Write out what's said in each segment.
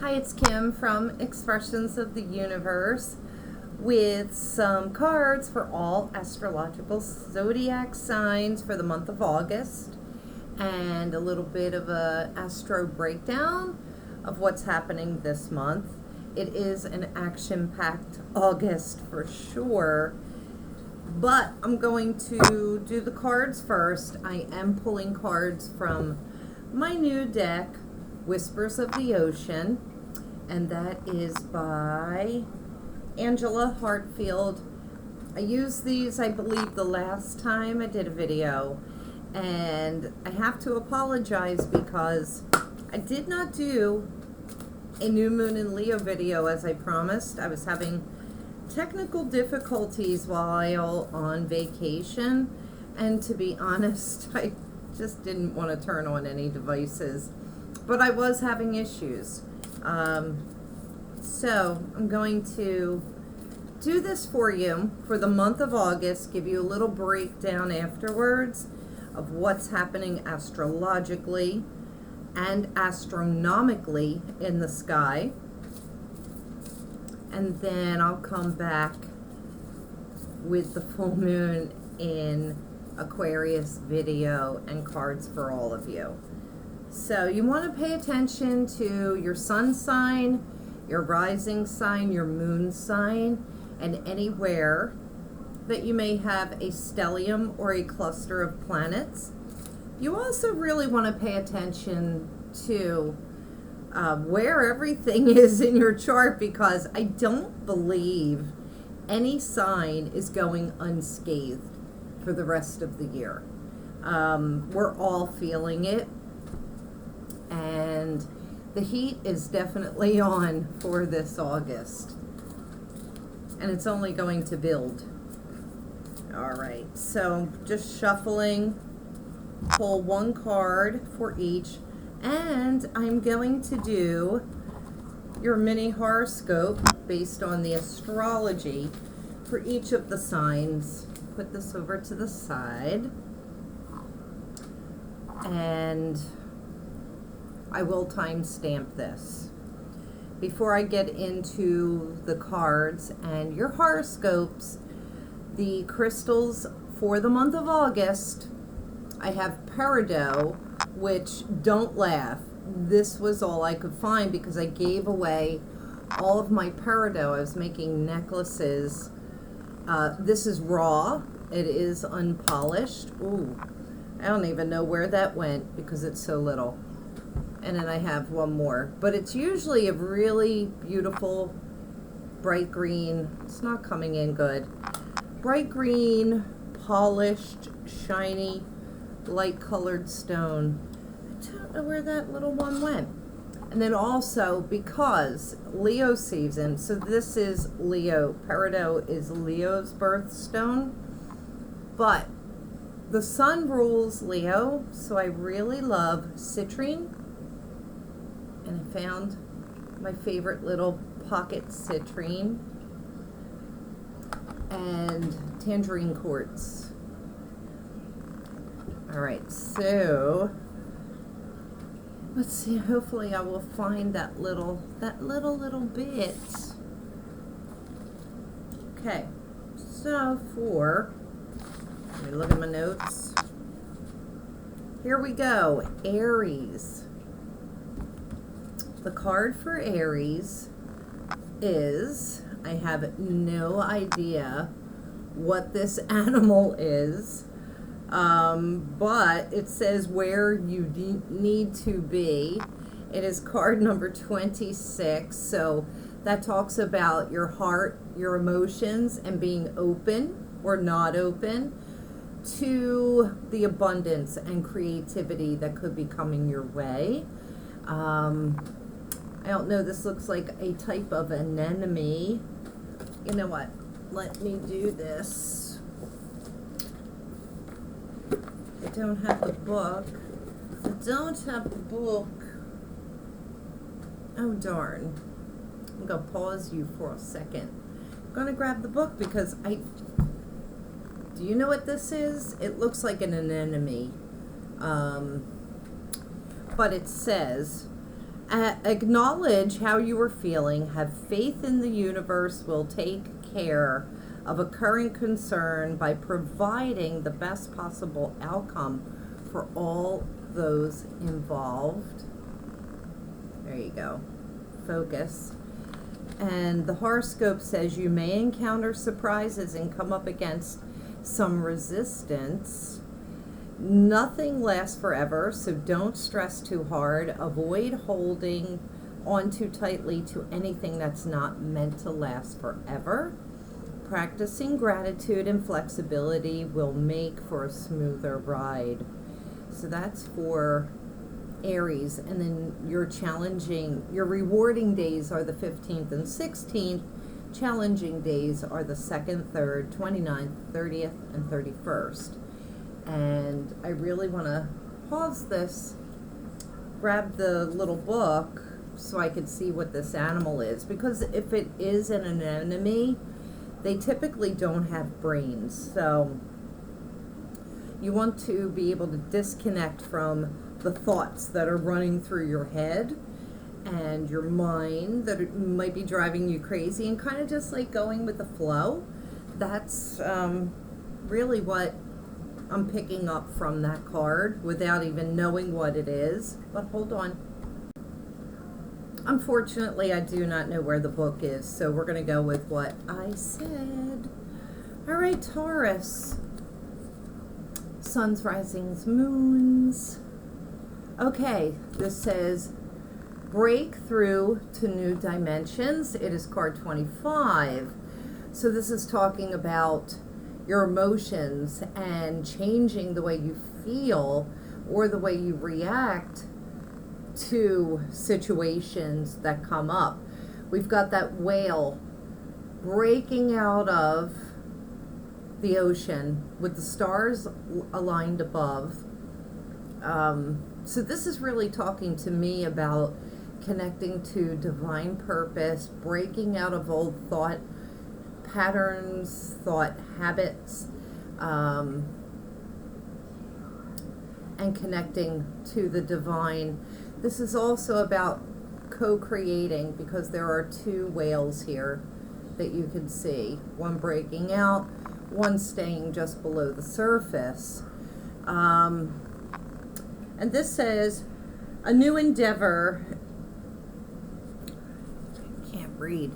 Hi, it's Kim from Expressions of the Universe with some cards for all astrological zodiac signs for the month of August and a little bit of a astro breakdown of what's happening this month. It is an action-packed August for sure, but I'm going to do the cards first. I am pulling cards from my new deck, Whispers of the Ocean, and that is by Angela Hartfield. I used these, I believe, the last time I did a video, and I have to apologize because I did not do a new moon in Leo video as I promised. I was having technical difficulties while on vacation, and to be honest, I just didn't want to turn on any devices, but I was having issues. So I'm going to do this for you for the month of August, give you a little breakdown afterwards of what's happening astrologically and astronomically in the sky. And then I'll come back with the full moon in Aquarius video and cards for all of you. So you want to pay attention to your sun sign, your rising sign, your moon sign, and anywhere that you may have a stellium or a cluster of planets. You also really want to pay attention to where everything is in your chart, because I don't believe any sign is going unscathed for the rest of the year. We're all feeling it, and the heat is definitely on for this August, and it's only going to build. All right, so just shuffling, pull one card for each, and I'm going to do your mini horoscope based on the astrology for each of the signs. Put this over to the side, and I will timestamp this. Before I get into the cards and your horoscopes, the crystals for the month of August, I have peridot, which, don't laugh, this was all I could find because I gave away all of my peridot. I was making necklaces. This is raw. It is unpolished. Ooh, I don't even know where that went because it's so little. And then I have one more, but it's usually a really beautiful bright green. It's not coming in good. Bright green, polished, shiny, light colored stone. I don't know where that little one went. And then also, because Leo season, so this is Leo. Peridot is Leo's birthstone, but the sun rules Leo, so I really love citrine. And I found my favorite little pocket citrine and tangerine quartz. All right, so let's see. Hopefully, I will find that little bit. Okay, so let me look at my notes. Here we go. Aries. The card for Aries is, I have no idea what this animal is, but it says where you need to be. It is card number 26, so that talks about your heart, your emotions, and being open or not open to the abundance and creativity that could be coming your way. I don't know, this looks like a type of anemone. You know what? Let me do this. I don't have the book. Oh, darn. I'm going to pause you for a second. I'm going to grab the book because do you know what this is? It looks like an anemone. But it says, Acknowledge how you are feeling. Have faith in the universe will take care of a current concern by providing the best possible outcome for all those involved. There you go. Focus. And the horoscope says you may encounter surprises and come up against some resistance. Nothing lasts forever, so don't stress too hard. Avoid holding on too tightly to anything that's not meant to last forever. Practicing gratitude and flexibility will make for a smoother ride. So that's for Aries. And then your rewarding days are the 15th and 16th. Challenging days are the 2nd, 3rd, 29th, 30th, and 31st. And I really want to pause this, grab the little book so I could see what this animal is. Because if it is an anemone, they typically don't have brains. So you want to be able to disconnect from the thoughts that are running through your head and your mind that might be driving you crazy, and kind of just like going with the flow. That's really what I'm picking up from that card without even knowing what it is. But hold on. Unfortunately, I do not know where the book is, so we're going to go with what I said. All right, Taurus. Suns, risings, moons. Okay, this says break through to new dimensions. It is card 25. So this is talking about your emotions and changing the way you feel or the way you react to situations that come up. We've got that whale breaking out of the ocean with the stars aligned above. So this is really talking to me about connecting to divine purpose, breaking out of old thought patterns, thought habits, and connecting to the divine. This is also about co-creating, because there are two whales here that you can see. One breaking out, one staying just below the surface. And this says, a new endeavor, can't read.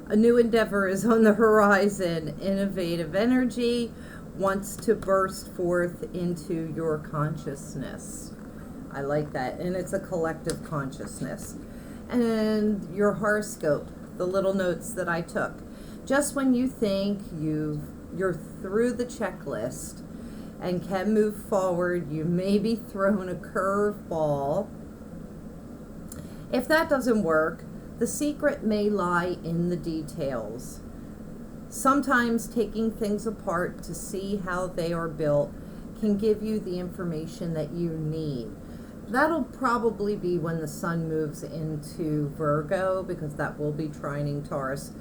A new endeavor is on the horizon. Innovative energy wants to burst forth into your consciousness. I like that. And it's a collective consciousness. And your horoscope, the little notes that I took. Just when you think you're through the checklist and can move forward, you may be thrown a curveball. If that doesn't work, the secret may lie in the details. Sometimes taking things apart to see how they are built can give you the information that you need. That'll probably be when the sun moves into Virgo, because that will be trining Taurus.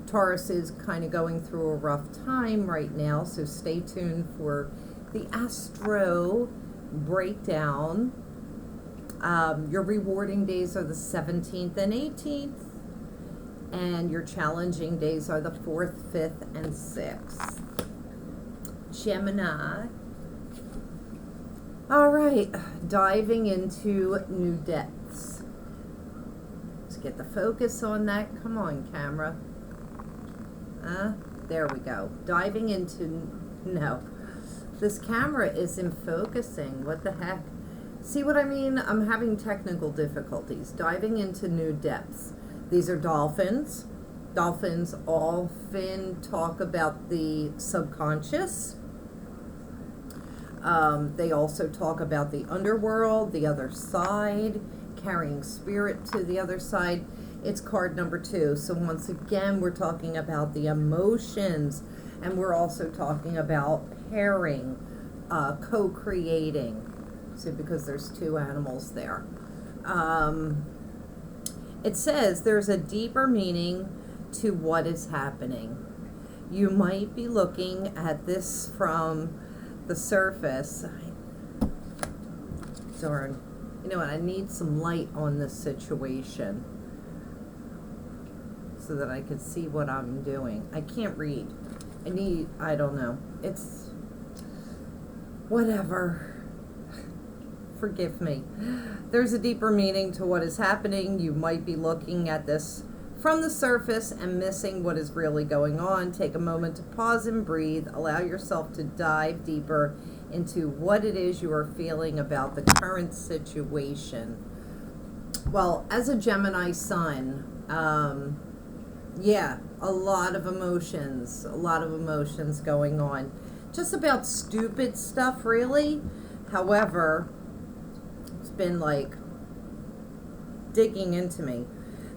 Taurus is kind of going through a rough time right now, so stay tuned for the astro breakdown. Your rewarding days are the 17th and 18th, and your challenging days are the 4th, 5th, and 6th. Gemini. All right, diving into new depths. Let's get the focus on that. Come on, camera. There we go. Diving into, no. This camera isn't focusing. What the heck? See what I mean? I'm having technical difficulties. Diving into new depths. These are dolphins. Dolphins often talk about the subconscious. They also talk about the underworld, the other side, carrying spirit to the other side. It's card number 2. So once again, we're talking about the emotions, and we're also talking about pairing, co-creating. So because there's two animals there. It says there's a deeper meaning to what is happening. You might be looking at this from the surface. Darn. You know what, I need some light on this situation so that I can see what I'm doing. I can't read. I don't know. It's whatever. Forgive me. There's a deeper meaning to what is happening. You might be looking at this from the surface and missing what is really going on. Take a moment to pause and breathe. Allow yourself to dive deeper into what it is you are feeling about the current situation. Well, as a Gemini sun, yeah, a lot of emotions going on. Just about stupid stuff, really. However, it's been like digging into me.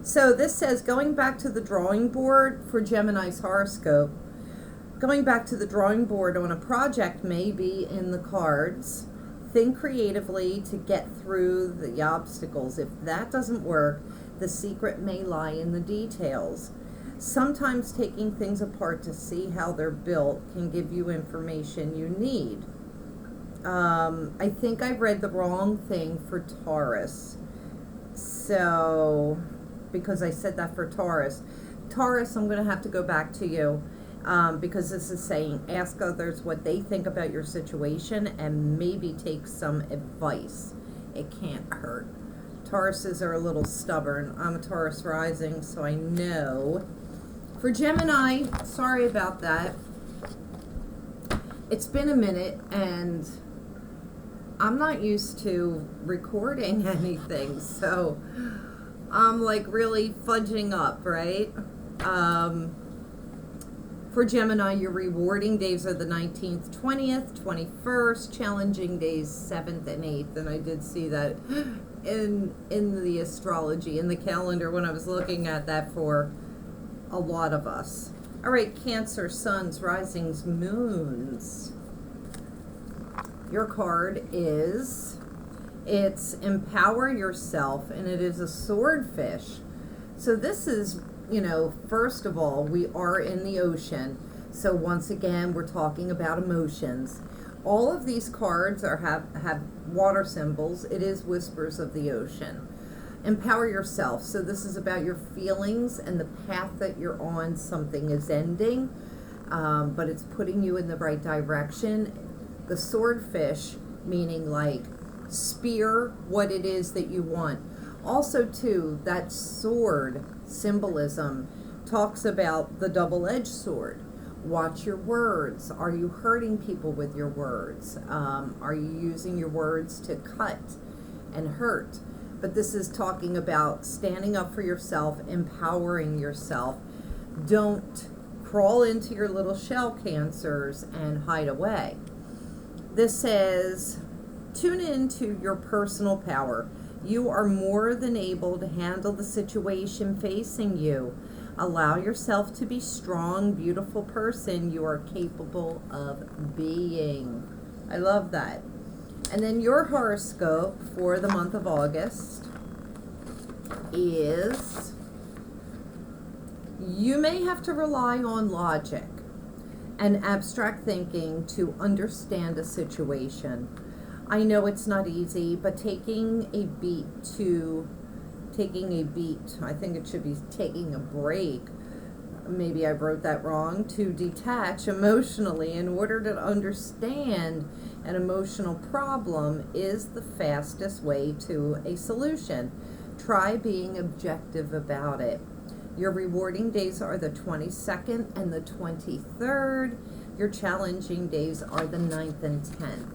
So this says, going back to the drawing board for Gemini's horoscope. Going back to the drawing board on a project may be in the cards. Think creatively to get through the obstacles. If that doesn't work, the secret may lie in the details. Sometimes taking things apart to see how they're built can give you information you need. I think I read the wrong thing for Taurus. So, because I said that for Taurus. Taurus, I'm going to have to go back to you. Because this is saying, ask others what they think about your situation and maybe take some advice. It can't hurt. Tauruses are a little stubborn. I'm a Taurus rising, so I know. For Gemini, sorry about that. It's been a minute, and I'm not used to recording anything, so I'm like really fudging up, right? For Gemini, your rewarding days are the 19th, 20th, 21st, challenging days 7th and 8th. And I did see that in the astrology, in the calendar, when I was looking at that for a lot of us. All right, Cancer, suns, risings, moons. Your card is, it's empower yourself, and it is a swordfish. So this is, you know, first of all, we are in the ocean. So once again, we're talking about emotions. All of these cards have water symbols. It is whispers of the ocean. Empower yourself. So this is about your feelings and the path that you're on. Something is ending, but it's putting you in the right direction. The swordfish, meaning like spear what it is that you want. Also, too, that sword symbolism talks about the double-edged sword. Watch your words. Are you hurting people with your words? Are you using your words to cut and hurt? But this is talking about standing up for yourself, empowering yourself. Don't crawl into your little shell, Cancers, and hide away. This says, tune into your personal power. You are more than able to handle the situation facing you. Allow yourself to be strong, beautiful person you are capable of being. I love that. And then your horoscope for the month of August is, you may have to rely on logic and abstract thinking to understand a situation. I know it's not easy, but taking a beat, I think it should be taking a break. Maybe I wrote that wrong. To detach emotionally in order to understand an emotional problem is the fastest way to a solution. Try being objective about it. Your rewarding days are the 22nd and the 23rd. Your challenging days are the 9th and 10th.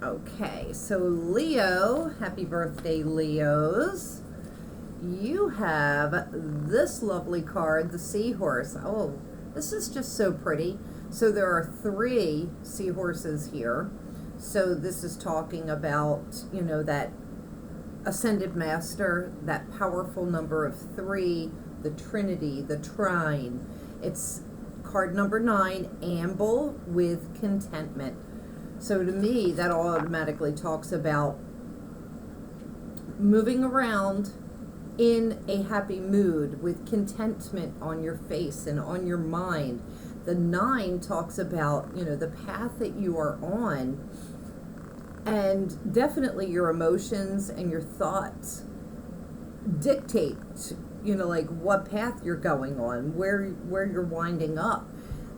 Okay, so Leo, happy birthday, Leos. You have this lovely card, the Seahorse. Oh, this is just so pretty. So there are 3 seahorses here. So this is talking about, you know, that ascended master, that powerful number of 3, the Trinity, the trine. It's card number 9, amble with contentment. So to me, that automatically talks about moving around in a happy mood with contentment on your face and on your mind. The 9 talks about, you know, the path that you are on And definitely your emotions and your thoughts dictate, you know, like what path you're going on, where you're winding up.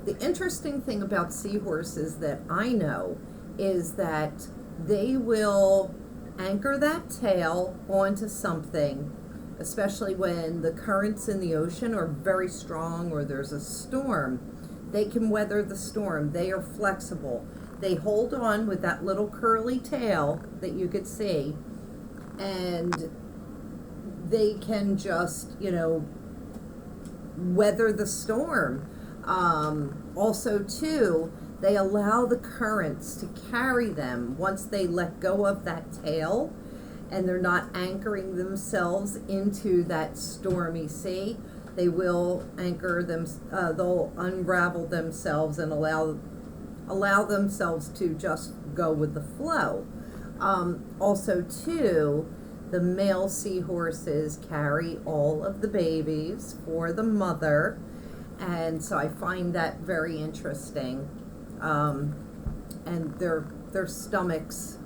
The interesting thing about seahorses that I know is that they will anchor that tail onto something, especially when the currents in the ocean are very strong or there's a storm. They can weather the storm. They are flexible. They hold on with that little curly tail that you could see, and they can just, you know, weather the storm. Also, too, they allow the currents to carry them once they let go of that tail and they're not anchoring themselves into that stormy sea. They will anchor them, they'll unravel themselves and allow themselves to just go with the flow. Also, too, the male seahorses carry all of the babies for the mother, and so I find that very interesting. And their stomachs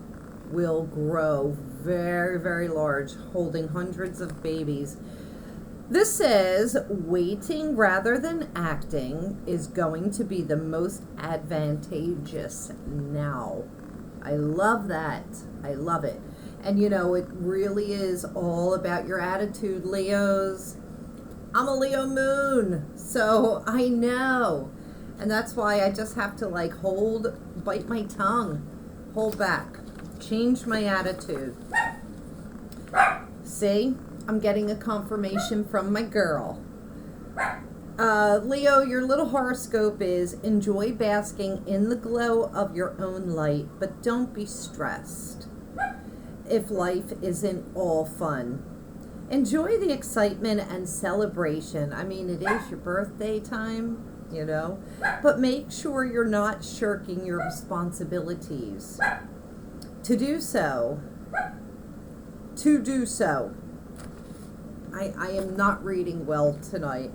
will grow very, very large, holding hundreds of babies. This says, waiting rather than acting is going to be the most advantageous now. I love that. I love it. And you know, it really is all about your attitude, Leos. I'm a Leo moon, so I know. And that's why I just have to like bite my tongue, hold back, change my attitude. See, I'm getting a confirmation from my girl. Leo, your little horoscope is enjoy basking in the glow of your own light, but don't be stressed if life isn't all fun. Enjoy the excitement and celebration. I mean, it is your birthday time, you know, but make sure you're not shirking your responsibilities. To do so, I am not reading well tonight.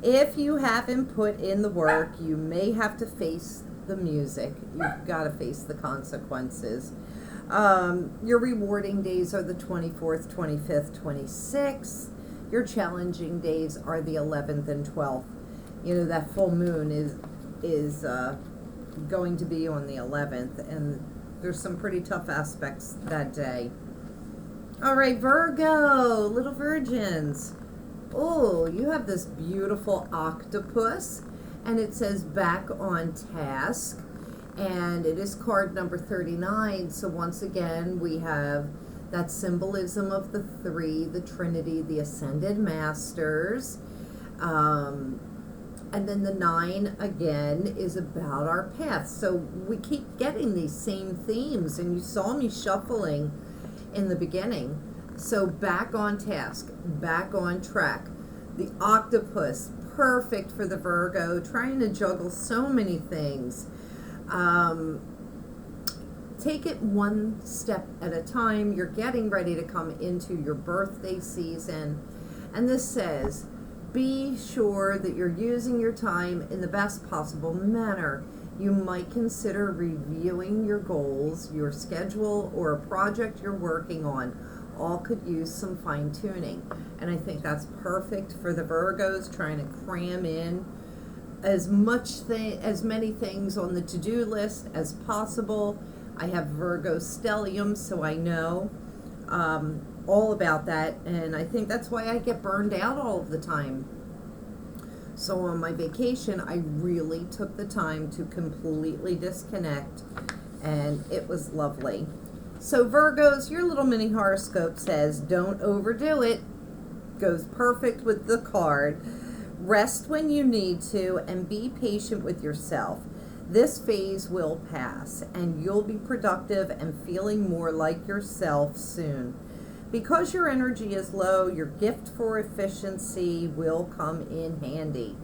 If you haven't put in the work, you may have to face the music. You've got to face the consequences. Your rewarding days are the 24th, 25th, 26th. Your challenging days are the 11th and 12th. You know, that full moon is going to be on the 11th, and there's some pretty tough aspects that day. All right, Virgo, little virgins. Oh, you have this beautiful octopus, and it says back on task, and it is card number 39. So once again, we have that symbolism of the three, the Trinity, the Ascended Masters. And then the 9, again, is about our path. So we keep getting these same themes, and you saw me shuffling in the beginning. So back on task, back on track. The octopus, perfect for the Virgo, trying to juggle so many things. Take it one step at a time. You're getting ready to come into your birthday season. And this says, be sure that you're using your time in the best possible manner. You might consider reviewing your goals, your schedule, or a project you're working on. All could use some fine-tuning. And I think that's perfect for the Virgos, trying to cram in as many things on the to-do list as possible. I have Virgo stellium, so I know all about that, and I think that's why I get burned out all of the time. So on my vacation, I really took the time to completely disconnect, and it was lovely. So Virgos, your little mini horoscope says, don't overdo it. Goes perfect with the card. Rest when you need to, and be patient with yourself. This phase will pass, and you'll be productive and feeling more like yourself soon. Because your energy is low, your gift for efficiency will come in handy.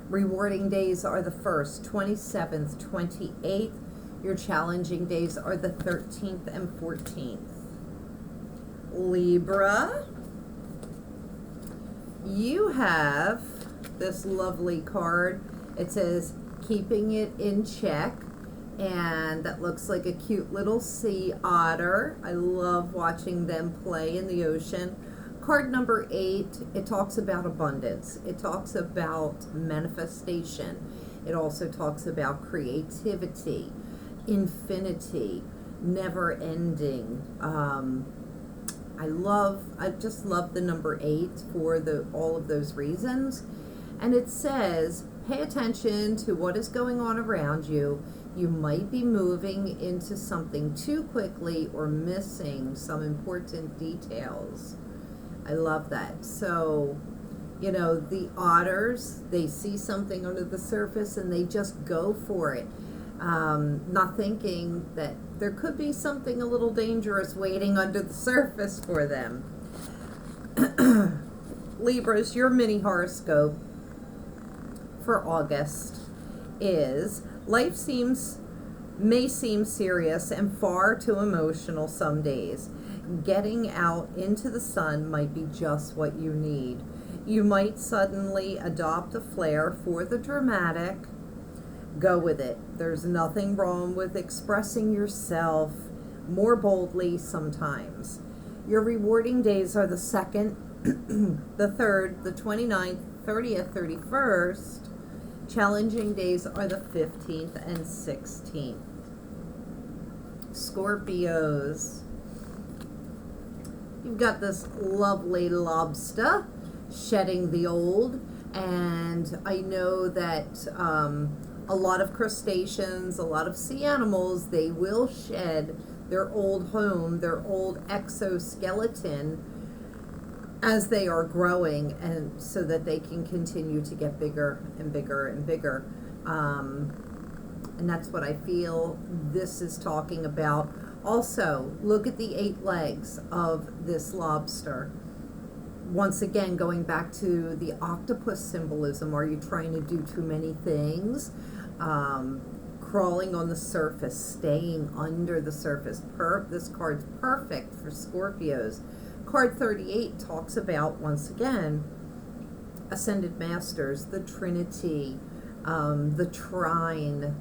Rewarding days are the 1st, 27th, 28th. Your challenging days are the 13th and 14th. Libra, you have this lovely card. It says, keeping it in check. And that looks like a cute little sea otter. I love watching them play in the ocean. Card number 8, it talks about abundance. It talks about manifestation. It also talks about creativity, infinity, never ending. I just love the number 8 for all of those reasons. And it says, pay attention to what is going on around you. You might be moving into something too quickly or missing some important details. I love that. So, you know, the otters, they see something under the surface and they just go for it. Not thinking that there could be something a little dangerous waiting under the surface for them. Libras, your mini horoscope for August is: life may seem serious and far too emotional some days. Getting out into the sun might be just what you need. You might suddenly adopt a flair for the dramatic. Go with it. There's nothing wrong with expressing yourself more boldly sometimes. Your rewarding days are the 2nd, the 3rd, the 29th, 30th, 31st. Challenging days are the 15th and 16th. Scorpios. You've got this lovely lobster shedding the old, and I know that a lot of crustaceans, a lot of sea animals, they will shed their old home, their old exoskeleton as they are growing, and so that they can continue to get bigger and bigger and bigger. And that's what I feel this is talking about. Also, look at the 8 legs of this lobster. Once again, going back to the octopus symbolism, are you trying to do too many things? Crawling on the surface, staying under the surface. This card's perfect for Scorpios. Card 38 talks about, once again, ascended masters, the Trinity, the trine.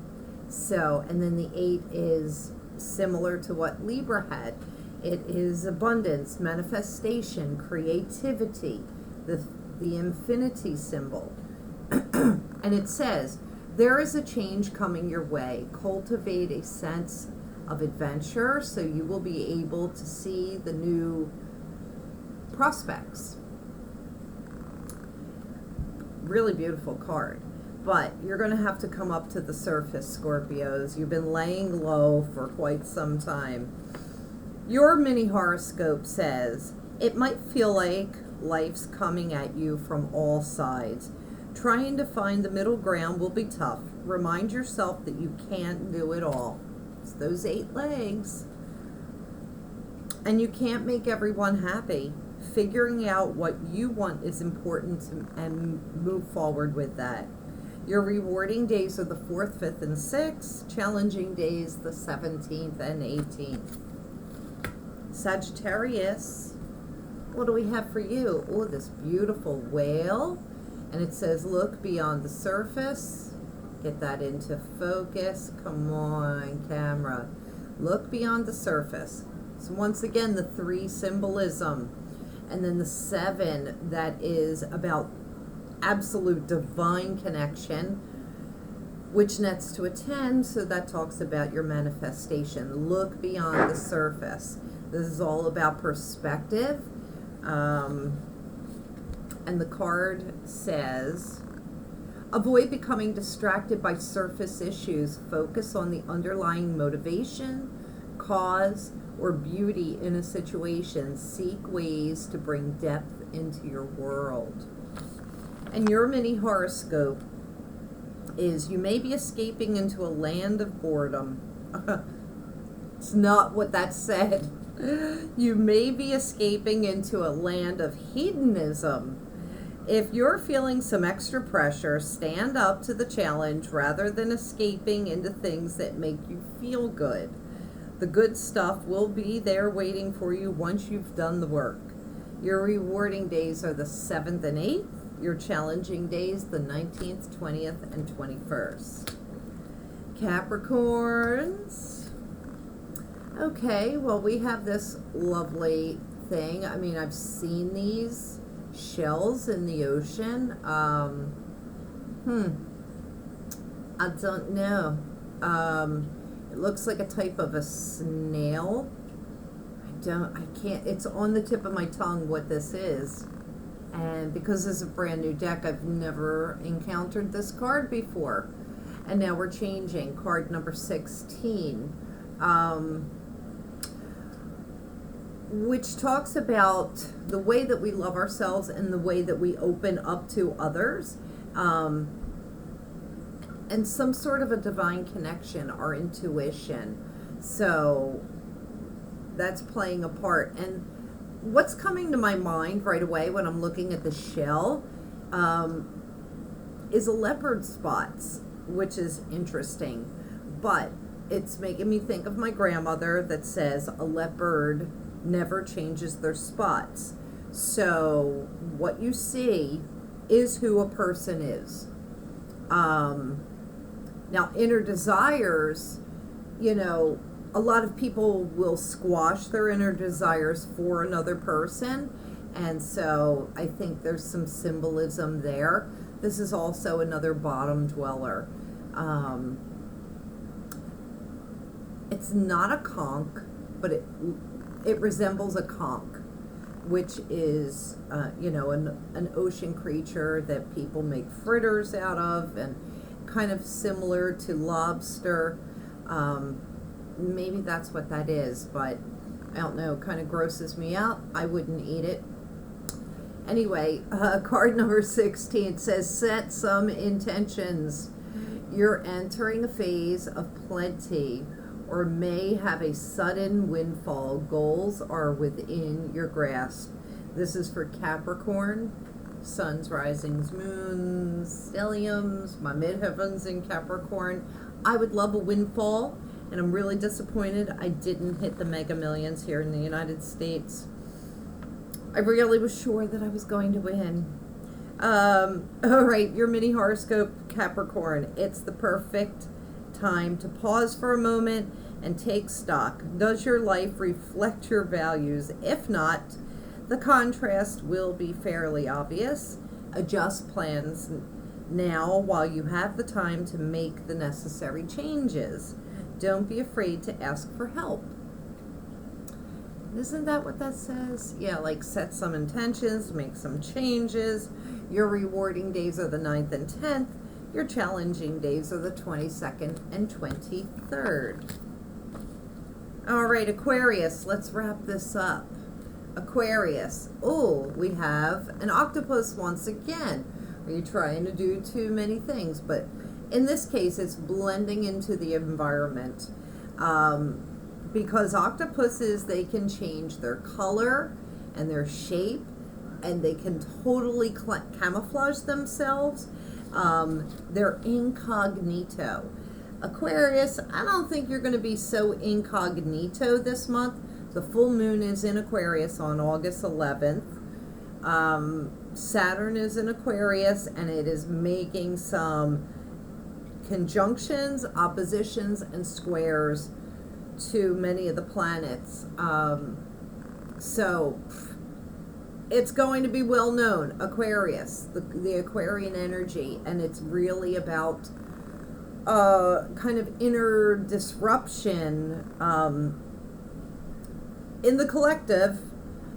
So, and then the 8 is similar to what Libra had. It is abundance, manifestation, creativity, the infinity symbol. And it says, there is a change coming your way. Cultivate a sense of adventure so you will be able to see the new prospects. Really beautiful card. But you're going to have to come up to the surface, Scorpios. You've been laying low for quite some time. Your mini horoscope says, it might feel like life's coming at you from all sides. Trying to find the middle ground will be tough. Remind yourself that you can't do it all. It's those 8 legs. And you can't make everyone happy. Figuring out what you want is important, and move forward with that. Your rewarding days are the 4th, 5th, and 6th. Challenging days, the 17th and 18th. Sagittarius, what do we have for you? Oh, this beautiful whale. And it says, look beyond the surface. Get that into focus. Come on, camera. Look beyond the surface. So once again, the 3 symbolism. And then the 7, that is about absolute divine connection, which nets to a 10, so that talks about your manifestation. Look beyond the surface. This is all about perspective. And the card says, avoid becoming distracted by surface issues. Focus on the underlying motivation, cause, or beauty in a situation. Seek ways to bring depth into your world. And your mini horoscope is, you may be escaping into a land of boredom. It's not what that said. You may be escaping into a land of hedonism. If you're feeling some extra pressure, stand up to the challenge rather than escaping into things that make you feel good. The good stuff will be there waiting for you once you've done the work. Your rewarding days are the 7th and 8th. Your challenging days, the 19th, 20th, and 21st. Capricorns. Okay, well, we have this lovely thing. I mean, I've seen these shells in the ocean. I don't know. It looks like a type of a snail. I can't, it's on the tip of my tongue what this is. And because this is a brand new deck, I've never encountered this card before. And now we're changing card number 16, which talks about the way that we love ourselves and the way that we open up to others, and some sort of a divine connection, our intuition. So that's playing a part. And what's coming to my mind right away when I'm looking at the shell is a leopard spots, which is interesting. But it's making me think of my grandmother that says a leopard never changes their spots. So what you see is who a person is. Now, inner desires, you know, a lot of people will squash their inner desires for another person. And so I think there's some symbolism there. This is also another bottom dweller. It's not a conch, but it resembles a conch, which is, you know, an ocean creature that people make fritters out of, and kind of similar to lobster. Maybe that's what that is, but I don't know, kind of grosses me out. I wouldn't eat it. Anyway, card number 16 says, set some intentions. You're entering a phase of plenty, or may have a sudden windfall. Goals are within your grasp. This is for Capricorn, suns, risings, moons, stelliums, my midheavens in Capricorn. I would love a windfall, and I'm really disappointed I didn't hit the Mega Millions here in the United States. I really was sure that I was going to win. All right, your mini horoscope, Capricorn. It's the perfect time to pause for a moment and take stock. Does your life reflect your values? If not, the contrast will be fairly obvious. Adjust plans now while you have the time to make the necessary changes. Don't be afraid to ask for help. Isn't that what that says? Yeah, like set some intentions, make some changes. Your rewarding days are the 9th and 10th. Your challenging days are the 22nd and 23rd. All right, Aquarius, let's wrap this up. Aquarius, oh, we have an octopus once again. Are you trying to do too many things? But in this case, it's blending into the environment. Because octopuses, they can change their color and their shape, and they can totally camouflage themselves. They're incognito. Aquarius, I don't think you're going to be so incognito this month. The full moon is in Aquarius on August 11th. Saturn is in Aquarius, and it is making some conjunctions, oppositions, and squares to many of the planets. So it's going to be well known, Aquarius, the Aquarian energy, and it's really about kind of inner disruption in the collective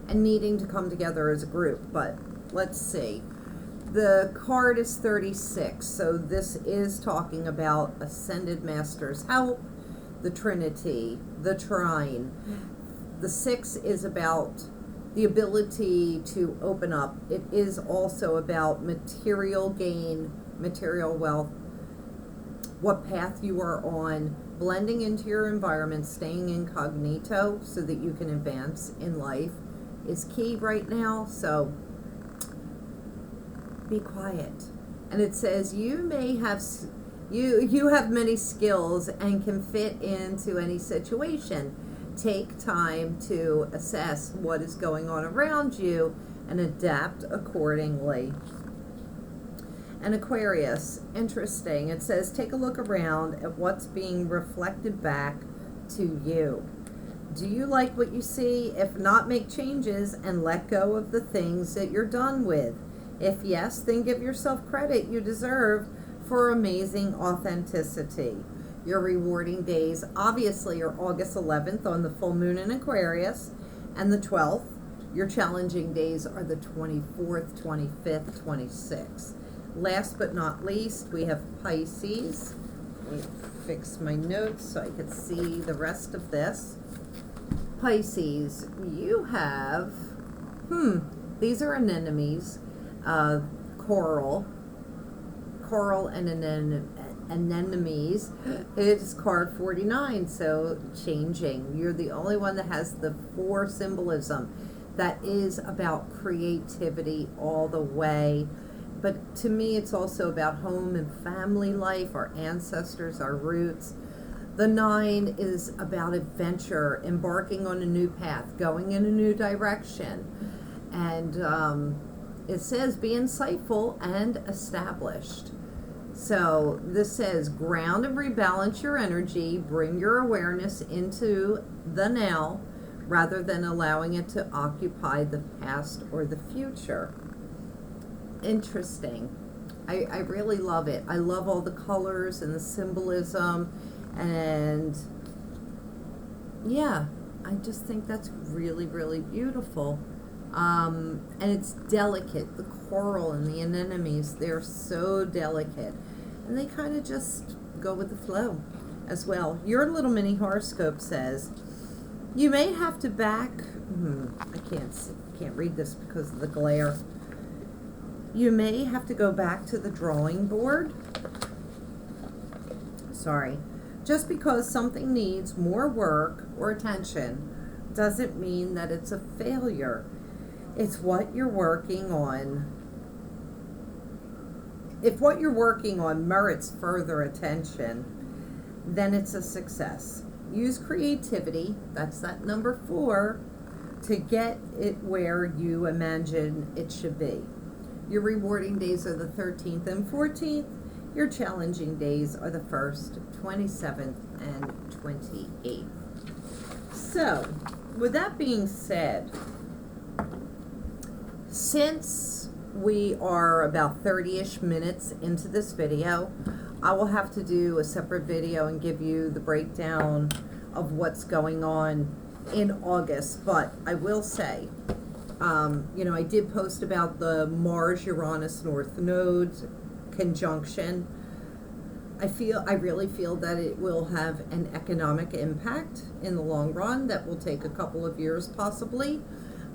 and needing to come together as a group. But let's see. The card is 36, so this is talking about Ascended Master's help, the Trinity, the Trine. The 6 is about the ability to open up. It is also about material gain, material wealth, what path you are on, blending into your environment, staying incognito so that you can advance in life is key right now. So be quiet. And it says you may have you have many skills and can fit into any situation. Take time to assess what is going on around you and adapt accordingly. And Aquarius, interesting. It says, take a look around at what's being reflected back to you. Do you like what you see? If not, make changes and let go of the things that you're done with. If yes, then give yourself credit you deserve for amazing authenticity. Your rewarding days obviously are August 11th on the full moon in Aquarius and the 12th. Your challenging days are the 24th, 25th, 26th. Last but not least, we have Pisces. Let me fix my notes so I can see the rest of this. Pisces, you have, these are anemones, coral and anemones. It's card 49, so changing. You're the only one that has the 4 symbolism. That is about creativity all the way. But to me, it's also about home and family life, our ancestors, our roots. The 9 is about adventure, embarking on a new path, going in a new direction. And it says, be insightful and established. So this says, ground and rebalance your energy, bring your awareness into the now, rather than allowing it to occupy the past or the future. Interesting. I really love it. I love all the colors and the symbolism, and yeah, I just think that's really, really beautiful. And it's delicate. The coral and the anemones, they're so delicate, and they kind of just go with the flow as well. Your little mini horoscope says, you may have to I can't read this because of the glare. You may have to go back to the drawing board. Sorry. Just because something needs more work or attention doesn't mean that it's a failure. It's what you're working on. If what you're working on merits further attention, then it's a success. Use creativity, that's that number 4, to get it where you imagine it should be. Your rewarding days are the 13th and 14th. Your challenging days are the 1st, 27th, and 28th. So, with that being said, since we are about 30-ish minutes into this video, I will have to do a separate video and give you the breakdown of what's going on in August. But I will say, I did post about the Mars-Uranus North Node conjunction. I really feel that it will have an economic impact in the long run that will take a couple of years possibly.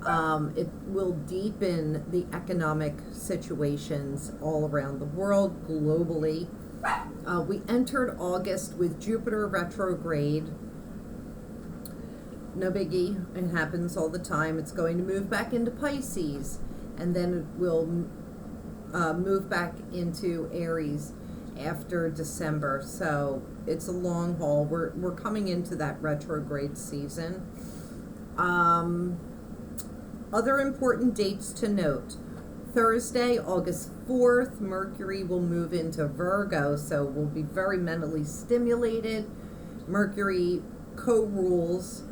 It will deepen the economic situations all around the world, globally. We entered August with Jupiter retrograde. No biggie, it happens all the time. It's going to move back into Pisces, and then it will move back into Aries after December. So it's a long haul. We're coming into that retrograde season. Other important dates to note. Thursday, August 4th, Mercury will move into Virgo, so we'll be very mentally stimulated. Mercury co-rules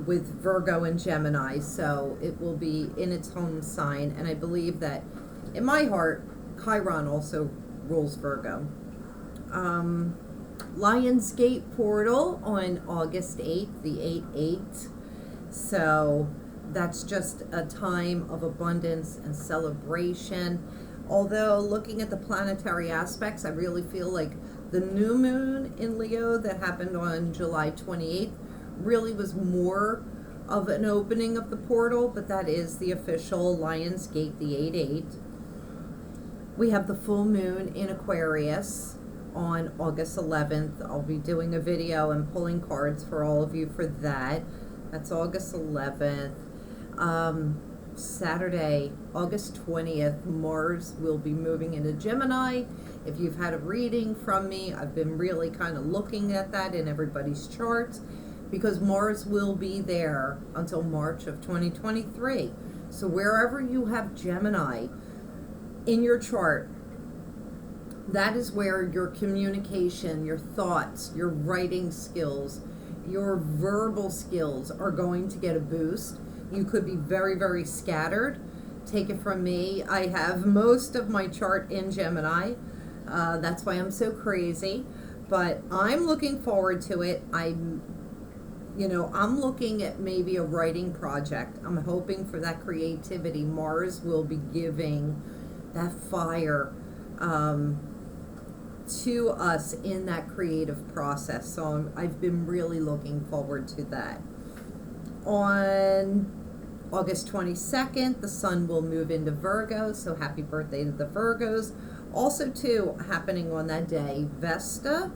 with Virgo and Gemini, so it will be in its home sign, and I believe that in my heart, Chiron also rules Virgo. Lionsgate portal on August 8th, the 8-8, so that's just a time of abundance and celebration. Although looking at the planetary aspects, I really feel like the new moon in Leo that happened on July 28th really was more of an opening of the portal, but that is the official Lionsgate, the 8-8. We have the full moon in Aquarius on August 11th. I'll be doing a video and pulling cards for all of you for that. That's August 11th. Saturday, August 20th, Mars will be moving into Gemini. If you've had a reading from me, I've been really kind of looking at that in everybody's charts, because Mars will be there until March of 2023. So wherever you have Gemini in your chart, That is where your communication, your thoughts, your writing skills, your verbal skills are going to get a boost. You could be very, very scattered. Take it from me, I have most of my chart in Gemini. That's why I'm so crazy. But I'm looking forward to it. I'm looking at maybe a writing project. I'm hoping for that creativity. Mars will be giving that fire to us in that creative process. So I've been really looking forward to that. On August 22nd, the sun will move into Virgo, so happy birthday to the Virgos. Also, too, happening on that day, Vesta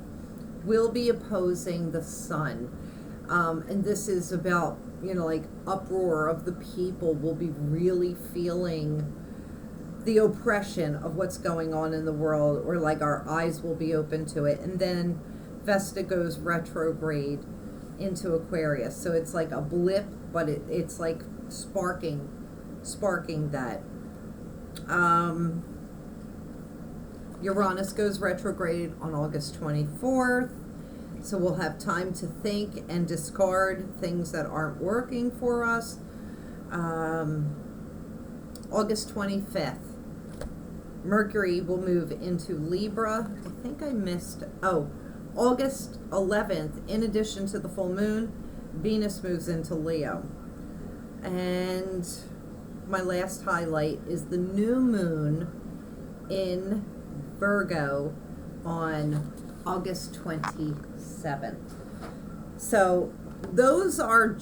will be opposing the sun. And this is about, like uproar of the people will be really feeling the oppression of what's going on in the world, or like our eyes will be open to it. And then Vesta goes retrograde into Aquarius. So it's like a blip, but it's like sparking that. Uranus goes retrograde on August 24th. So we'll have time to think and discard things that aren't working for us. August 25th, Mercury will move into Libra. I think I missed, August 11th, in addition to the full moon, Venus moves into Leo. And my last highlight is the new moon in Virgo on August 27th. So those are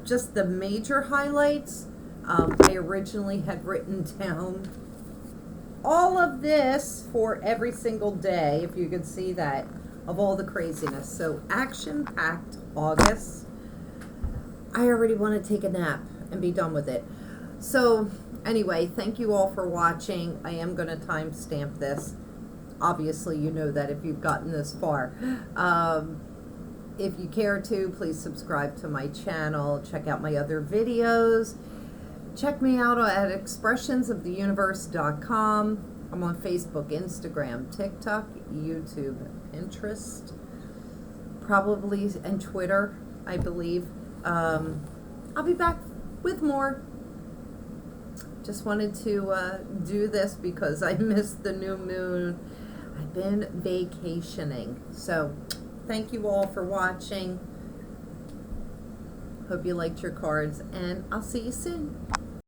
just the major highlights. I originally had written down all of this for every single day, if you could see that, of all the craziness. So action-packed August. I already want to take a nap and be done with it. So anyway, thank you all for watching. I am going to timestamp this. Obviously, you know that if you've gotten this far. If you care to, please subscribe to my channel. Check out my other videos. Check me out at expressionsoftheuniverse.com. I'm on Facebook, Instagram, TikTok, YouTube, Pinterest, probably, and Twitter, I believe. I'll be back with more. Just wanted to do this because I missed the new moon. I've been vacationing. So thank you all for watching. Hope you liked your cards, and I'll see you soon.